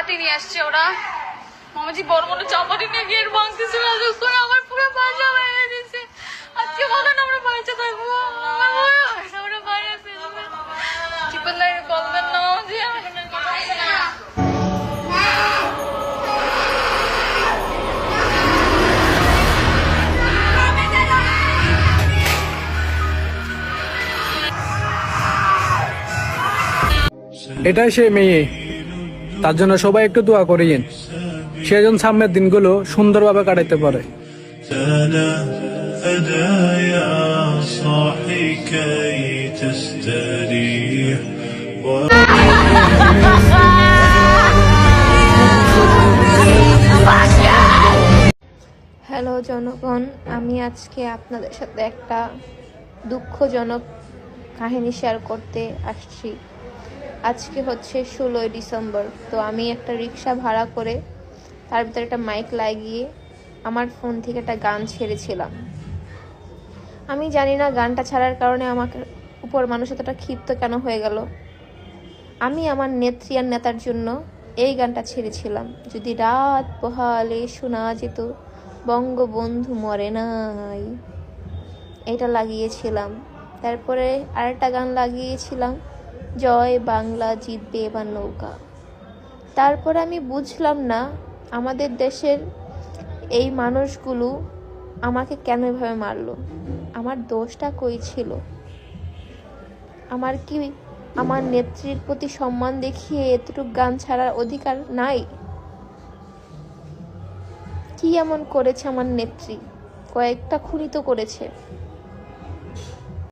লাঠি নিয়ে আসছে ওরা। মামাজি বড় বড় চাপাটি নিয়ে গিয়ে ভাঙতেছে, আমার পুরো বাসা ভেঙে দিচ্ছে। আজকে বলেন আমরা বাড়িতে থাকবো, আমরা বাইরে ফেলবে। ট্রিপল লাইনে বলবেন না যে এটাই সে মেয়ে, তার জন্য সবাই একটু দোয়া করিয়েন, সে যেন সামনের দিনগুলো সুন্দরভাবে কাটাইতে পারে। হ্যালো জনগণ, আমি আজকে আপনাদের সাথে একটা দুঃখজনক কাহিনী শেয়ার করতে আসছি। আজকে হচ্ছে 16ই ডিসেম্বর। তো আমি একটা রিক্সা ভাড়া করে তার ভিতরে একটা মাইক লাগিয়ে আমার ফোন থেকে একটা গান ছেড়েছিলাম। আমি জানি না গানটা ছাড়ার কারণে আমাকে উপর মানুষ এতটা ক্ষিপ্ত কেন হয়ে গেল। আমি আমার নেত্রী আর নেতার জন্য এই গানটা ছেড়েছিলাম, যদি রাত পোহালে শোনা যেত বঙ্গবন্ধু মরে নাই, এটা লাগিয়েছিলাম। তারপরে আরেকটা গান লাগিয়েছিলাম, জয় বাংলা জিতবে এবার নৌকা। তারপরে আমি বুঝলাম না আমাদের দেশের এই মানুষগুলো আমাকে কেন এভাবে মারলো, আমার দোষটা কই ছিল? আমার কি আমার নেত্রীর প্রতি সম্মান দেখিয়ে এতটুকু গান ছাড়ার অধিকার নাই? কি এমন করেছে আমার নেত্রী? কয়েকটা খুনই তো করেছে।